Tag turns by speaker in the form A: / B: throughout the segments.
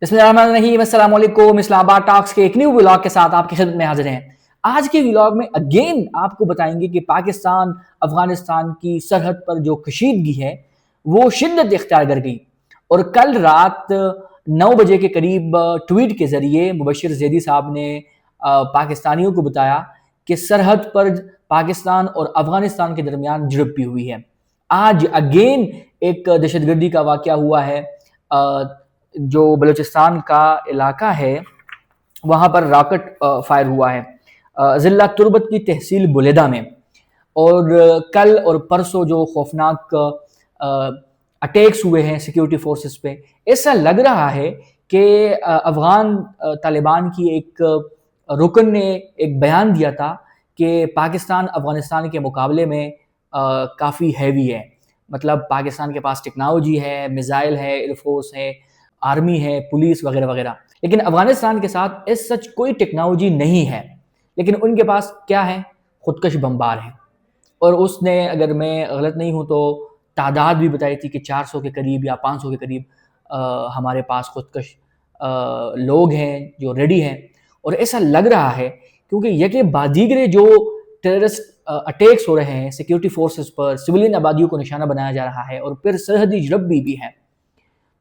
A: بسم اللہ الرحمن الرحیم، السلام علیکم۔ اسلام آباد ٹاکس کے ایک نیو ولاگ کے ساتھ آپ کی خدمت میں حاضر ہیں۔ آج کے ولاگ میں اگین آپ کو بتائیں گے کہ پاکستان افغانستان کی سرحد پر جو کشیدگی ہے وہ شدت اختیار کر گئی، اور کل رات 9 بجے کے قریب ٹویٹ کے ذریعے مبشر زیدی صاحب نے پاکستانیوں کو بتایا کہ سرحد پر پاکستان اور افغانستان کے درمیان جھڑپ ہوئی ہے۔ آج اگین ایک دہشت گردی کا واقعہ ہوا ہے، جو بلوچستان کا علاقہ ہے وہاں پر راکٹ فائر ہوا ہے ضلع تربت کی تحصیل بلیدہ میں، اور کل اور پرسوں جو خوفناک اٹیکس ہوئے ہیں سیکیورٹی فورسز پہ، ایسا لگ رہا ہے کہ افغان طالبان کی ایک رکن نے ایک بیان دیا تھا کہ پاکستان افغانستان کے مقابلے میں کافی ہیوی ہے، مطلب پاکستان کے پاس ٹیکنالوجی ہے، میزائل ہے، ایئر فورس ہے، آرمی ہے، پولیس وغیرہ وغیرہ، لیکن افغانستان کے ساتھ اس سچ کوئی ٹیکنالوجی نہیں ہے، لیکن ان کے پاس کیا ہے؟ خودکش بمبار ہے۔ اور اس نے، اگر میں غلط نہیں ہوں تو تعداد بھی بتائی تھی کہ 400 کے قریب یا 500 کے قریب ہمارے پاس خودکش لوگ ہیں جو ریڈی ہیں۔ اور ایسا لگ رہا ہے کیونکہ یکے بعد دیگرے جو ٹیررسٹ اٹیکس ہو رہے ہیں سیکیورٹی فورسز پر، سویلین آبادیوں کو نشانہ بنایا جا رہا ہے، اور پھر سرحدی جھڑپ بھی ہے،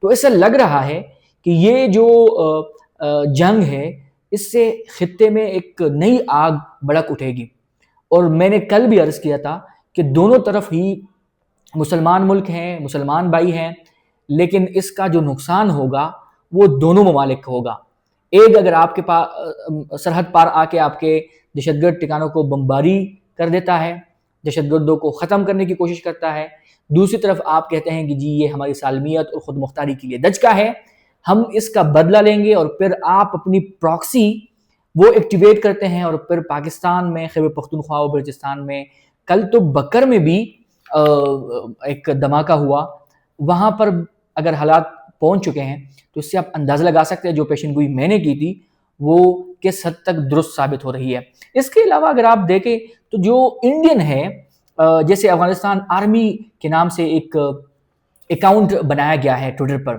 A: تو ایسا لگ رہا ہے کہ یہ جو جنگ ہے اس سے خطے میں ایک نئی آگ بھڑک اٹھے گی۔ اور میں نے کل بھی عرض کیا تھا کہ دونوں طرف ہی مسلمان ملک ہیں، مسلمان بھائی ہیں، لیکن اس کا جو نقصان ہوگا وہ دونوں ممالک کا ہوگا۔ ایک اگر آپ کے پاس سرحد پار آ کے آپ کے دہشت گرد ٹھکانوں کو بمباری کر دیتا ہے، دہشت گردوں کو ختم کرنے کی کوشش کرتا ہے، دوسری طرف آپ کہتے ہیں کہ جی یہ ہماری سالمیت اور خود مختاری کے لیے دھچکا ہے، ہم اس کا بدلہ لیں گے، اور پھر آپ اپنی پراکسی وہ ایکٹیویٹ کرتے ہیں، اور پھر پاکستان میں خیبر پختونخوا اور بلوچستان میں کل تو بکر میں بھی ایک دھماکہ ہوا، وہاں پر اگر حالات پہنچ چکے ہیں تو اس سے آپ اندازہ لگا سکتے ہیں جو پیشن گوئی میں نے کی تھی وہ کس حد تک درست ثابت ہو رہی ہے۔ اس کے علاوہ اگر آپ دیکھیں تو جو انڈین ہے، جیسے افغانستان آرمی کے نام سے ایک اکاؤنٹ بنایا گیا ہے ٹویٹر پر،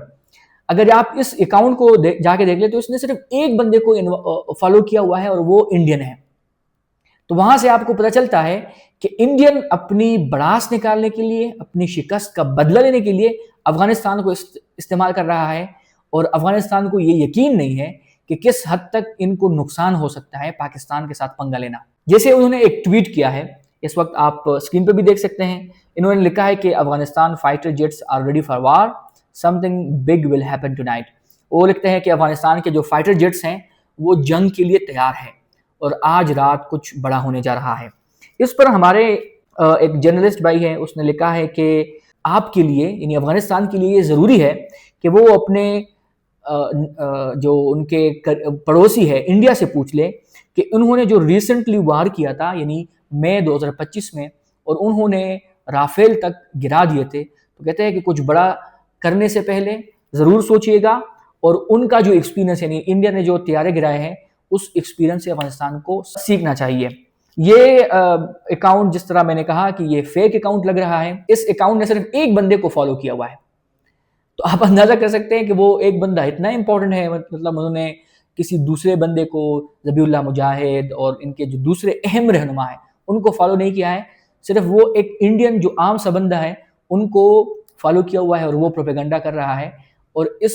A: اگر آپ اس اکاؤنٹ کو جا کے دیکھ لیں تو اس نے صرف ایک بندے کو فالو کیا ہوا ہے اور وہ انڈین ہے۔ تو وہاں سے آپ کو پتہ چلتا ہے کہ انڈین اپنی بڑاس نکالنے کے لیے، اپنی شکست کا بدلہ لینے کے لیے افغانستان کو استعمال کر رہا ہے، اور افغانستان کو یہ یقین نہیں ہے کہ کس حد تک ان کو نقصان ہو سکتا ہے پاکستان کے ساتھ پنگا لینا۔ جیسے انہوں نے ایک ٹویٹ کیا ہے، اس وقت آپ اسکرین پہ بھی دیکھ سکتے ہیں، انہوں نے لکھا ہے کہ Afghanistan fighter jets are ready for war, something big will happen tonight. وہ لکھتے ہیں کہ افغانستان کے جو فائٹر جیٹس ہیں وہ جنگ کے لیے تیار ہے، اور آج رات کچھ بڑا ہونے جا رہا ہے۔ اس پر ہمارے ایک جرنلسٹ بھائی ہے، اس نے لکھا ہے کہ آپ کے لیے، یعنی افغانستان کے لیے یہ ضروری ہے کہ وہ اپنے جو ان کے پڑوسی ہے انڈیا سے پوچھ لے کہ انہوں نے جو ریسنٹلی وار کیا تھا، یعنی مئی 2025 میں، اور انہوں نے رافیل تک گرا دیے تھے، تو کہتے ہیں کہ کچھ بڑا کرنے سے پہلے ضرور سوچئے گا، اور ان کا جو ایکسپیرینس، یعنی انڈیا نے جو طیارے گرائے ہیں اس ایکسپیرینس سے افغانستان کو سیکھنا چاہیے۔ یہ اکاؤنٹ، جس طرح میں نے کہا کہ یہ فیک اکاؤنٹ لگ رہا ہے، اس اکاؤنٹ نے صرف ایک بندے کو فالو کیا ہوا ہے، تو آپ اندازہ کر سکتے ہیں کہ وہ ایک بندہ اتنا امپورٹنٹ ہے، مطلب انہوں نے کسی دوسرے بندے کو، ذبیح اللہ مجاہد اور ان کے جو دوسرے اہم رہنما ہیں ان کو فالو نہیں کیا ہے، صرف وہ ایک انڈین جو عام سا بندہ ہے ان کو فالو کیا ہوا ہے، اور وہ پروپیگنڈا کر رہا ہے اور اس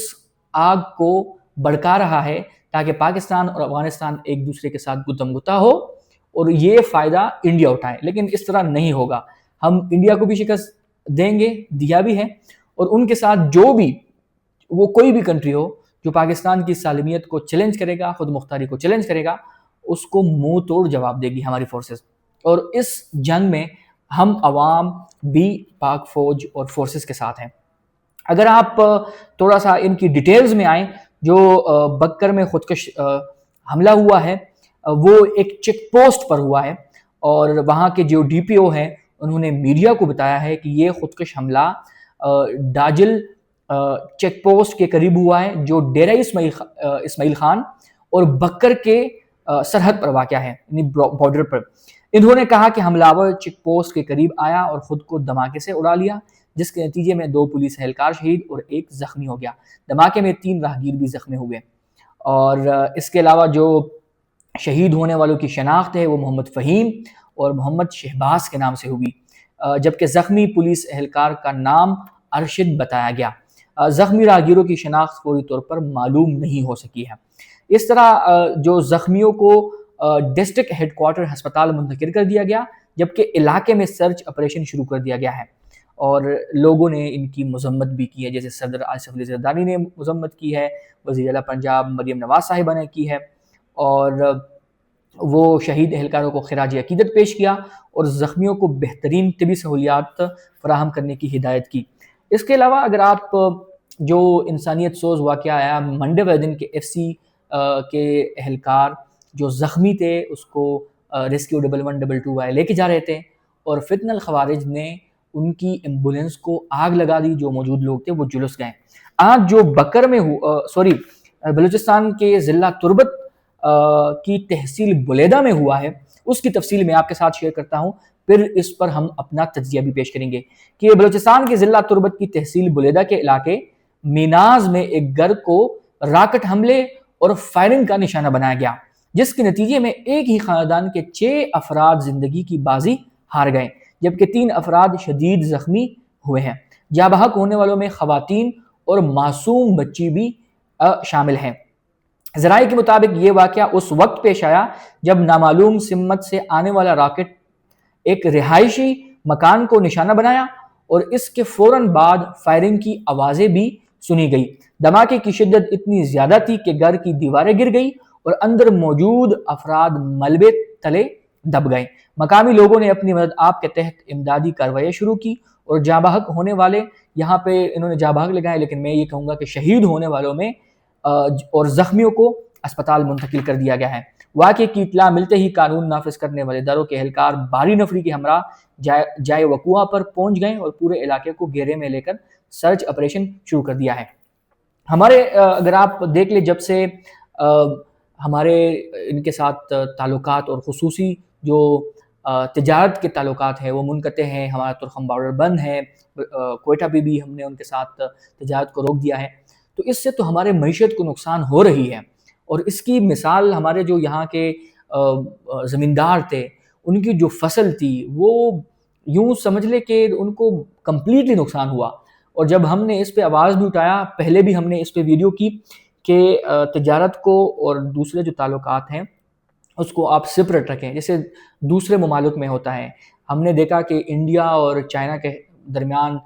A: آگ کو بھڑکا رہا ہے تاکہ پاکستان اور افغانستان ایک دوسرے کے ساتھ گتم گتا ہو اور یہ فائدہ انڈیا اٹھائے، لیکن اس طرح نہیں ہوگا۔ ہم انڈیا کو بھی شکست دیں گے، دیا بھی ہے، اور ان کے ساتھ جو بھی، وہ کوئی بھی کنٹری ہو جو پاکستان کی سالمیت کو چیلنج کرے گا، خود مختاری کو چیلنج کرے گا، اس کو منہ توڑ جواب دے گی ہماری فورسز۔ اور اس جنگ میں ہم عوام بھی پاک فوج اور فورسز کے ساتھ ہیں۔ اگر آپ تھوڑا سا ان کی ڈیٹیلز میں آئیں، جو بکر میں خودکش حملہ ہوا ہے وہ ایک چیک پوسٹ پر ہوا ہے، اور وہاں کے جو ڈی پی او ہیں انہوں نے میڈیا کو بتایا ہے کہ یہ خودکش حملہ ڈاجل چیک پوسٹ کے قریب ہوا ہے، جو ڈیرہ اسماعیل خان اور بکر کے سرحد پر واقع ہے، یعنی بارڈر پر۔ انہوں نے کہا کہ حملہ آور چیک پوسٹ کے قریب آیا اور خود کو دھماکے سے اڑا لیا، جس کے نتیجے میں 2 پولیس اہلکار شہید اور 1 زخمی ہو گیا۔ دھماکے میں 3 راہگیر بھی زخمی ہوئے، اور اس کے علاوہ جو شہید ہونے والوں کی شناخت ہے وہ محمد فہیم اور محمد شہباز کے نام سے ہوئی، جبکہ زخمی پولیس اہلکار کا نام ارشد بتایا گیا۔ زخمی راہگیروں کی شناخت فوری طور پر معلوم نہیں ہو سکی ہے۔ اس طرح جو زخمیوں کو ڈسٹرکٹ ہیڈ کوارٹر ہسپتال منتقل کر دیا گیا، جبکہ علاقے میں سرچ آپریشن شروع کر دیا گیا ہے، اور لوگوں نے ان کی مذمت بھی کی ہے، جیسے صدر آصف علی زرداری نے مذمت کی ہے، وزیر اعلیٰ پنجاب مریم نواز صاحبہ نے کی ہے، اور وہ شہید اہلکاروں کو خراج عقیدت پیش کیا اور زخمیوں کو بہترین طبی سہولیات فراہم کرنے کی ہدایت کی۔ اس کے علاوہ اگر آپ جو انسانیت سوز واقعہ آیا منڈے والے دن کے FC کے اہلکار جو زخمی تھے اس کو ریسکیو 1122 والے لے کے جا رہے تھے، اور فتنہ الخوارج نے ان کی ایمبولینس کو آگ لگا دی، جو موجود لوگ تھے وہ جلس گئے۔ آج جو بکر میں بلوچستان کے ضلع تربت کی تحصیل بلیدہ میں ہوا ہے، اس کی تفصیل میں آپ کے ساتھ شیئر کرتا ہوں، پھر اس پر ہم اپنا تجزیہ بھی پیش کریں گے کہ بلوچستان کے ضلع تربت کی تحصیل بلیدہ کے علاقے میناز میں ایک گھر کو راکٹ حملے اور فائرنگ کا نشانہ بنایا گیا، جس کے نتیجے میں ایک ہی خاندان کے 6 افراد زندگی کی بازی ہار گئے، جبکہ 3 افراد شدید زخمی ہوئے ہیں۔ جاں بحق ہونے والوں میں خواتین اور معصوم بچی بھی شامل ہیں۔ ذرائع کے مطابق یہ واقعہ اس وقت پیش آیا جب نامعلوم سمت سے آنے والا راکٹ ایک رہائشی مکان کو نشانہ بنایا، اور اس کے فوراً بعد فائرنگ کی آوازیں بھی سنی گئی۔ دھماکے کی شدت اتنی زیادہ تھی کہ گھر کی دیواریں گر گئی اور اندر موجود افراد ملبے تلے دب گئے۔ مقامی لوگوں نے اپنی مدد آپ کے تحت امدادی کارروائیاں شروع کی، اور جاں بحق ہونے والے، یہاں پہ انہوں نے جاں بحق لگائے، لیکن میں یہ کہوں گا کہ شہید ہونے والوں میں اور زخمیوں کو اسپتال منتقل کر دیا گیا ہے۔ واقعے کی اطلاع ملتے ہی قانون نافذ کرنے والے اداروں کے اہلکار بھاری نفری کے ہمراہ جائے وقوع پر پہنچ گئے اور پورے علاقے کو گھیرے میں لے کر سرچ آپریشن شروع کر دیا ہے۔ ہمارے اگر آپ دیکھ لیں، جب سے ہمارے ان کے ساتھ تعلقات اور خصوصی جو تجارت کے تعلقات ہیں وہ منقطع ہیں، ہمارا ترخم بارڈر بند ہے، کوئٹہ پہ بھی ہم نے ان کے ساتھ تجارت کو روک دیا ہے، تو اس سے تو ہمارے معیشت کو نقصان ہو رہی ہے، اور اس کی مثال ہمارے جو یہاں کے زمیندار تھے، ان کی جو فصل تھی وہ یوں سمجھ لے کہ ان کو کمپلیٹلی نقصان ہوا، اور جب ہم نے اس پہ آواز بھی اٹھایا، پہلے بھی ہم نے اس پہ ویڈیو کی کہ تجارت کو اور دوسرے جو تعلقات ہیں اس کو آپ سپریٹ رکھیں، جیسے دوسرے ممالک میں ہوتا ہے۔ ہم نے دیکھا کہ انڈیا اور چائنا کے درمیان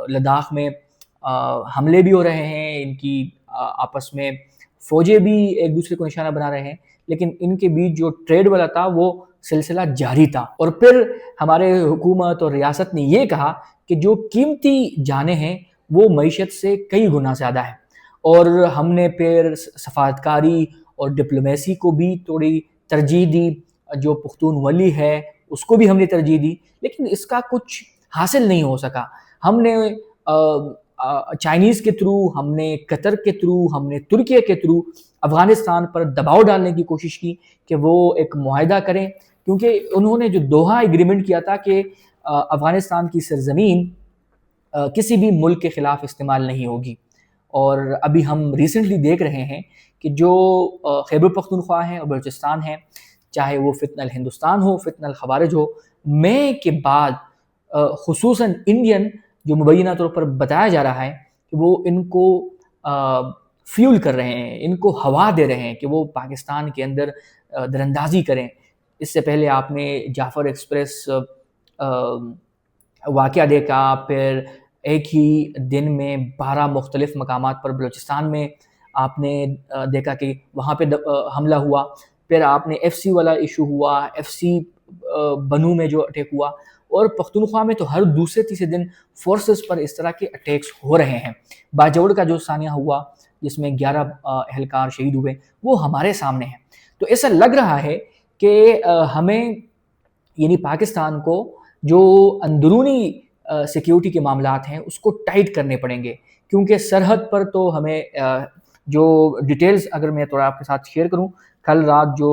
A: لداخ میں حملے بھی ہو رہے ہیں، ان کی آپس میں فوجیں بھی ایک دوسرے کو نشانہ بنا رہے ہیں، لیکن ان کے بیچ جو ٹریڈ والا تھا وہ سلسلہ جاری تھا، اور پھر ہمارے حکومت اور ریاست نے یہ کہا کہ جو قیمتی جانیں ہیں وہ معیشت سے کئی گنا زیادہ ہے، اور ہم نے پھر سفارتکاری اور ڈپلومیسی کو بھی تھوڑی ترجیح دی، جو پختون ولی ہے اس کو بھی ہم نے ترجیح دی، لیکن اس کا کچھ حاصل نہیں ہو سکا۔ ہم نے چائنیز کے تھرو، ہم نے قطر کے تھرو، ہم نے ترکیہ کے تھرو افغانستان پر دباؤ ڈالنے کی کوشش کی کہ وہ ایک معاہدہ کریں، کیونکہ انہوں نے جو دوحہ ایگریمنٹ کیا تھا کہ افغانستان کی سرزمین کسی بھی ملک کے خلاف استعمال نہیں ہوگی، اور ابھی ہم ریسنٹلی دیکھ رہے ہیں کہ جو خیبر پختونخوا ہیں اور بلوچستان ہیں، چاہے وہ فتنہ الہندوستان ہو، فتنہ الخوارج ہو، مئی کے بعد خصوصاً انڈین جو مبینہ طور پر بتایا جا رہا ہے کہ وہ ان کو فیول کر رہے ہیں، ان کو ہوا دے رہے ہیں کہ وہ پاکستان کے اندر دراندازی کریں۔ اس سے پہلے آپ نے جعفر ایکسپریس واقعہ دیکھا، پھر ایک ہی دن میں 12 مختلف مقامات پر بلوچستان میں آپ نے دیکھا کہ وہاں پہ حملہ ہوا، پھر آپ نے FC والا ایشو ہوا، FC بنو میں جو اٹیک ہوا، اور پختونخوا میں تو ہر دوسرے تیسرے دن فورسز پر اس طرح کے اٹیکس ہو رہے ہیں۔ باجوڑ کا جو ثانیہ ہوا جس میں 11 اہلکار شہید ہوئے، وہ ہمارے سامنے ہیں۔ تو ایسا لگ رہا ہے کہ ہمیں یعنی پاکستان کو جو اندرونی سیکیورٹی کے معاملات ہیں اس کو ٹائٹ کرنے پڑیں گے، کیونکہ سرحد پر تو ہمیں جو ڈیٹیلز اگر میں تھوڑا آپ کے ساتھ شیئر کروں، کل رات جو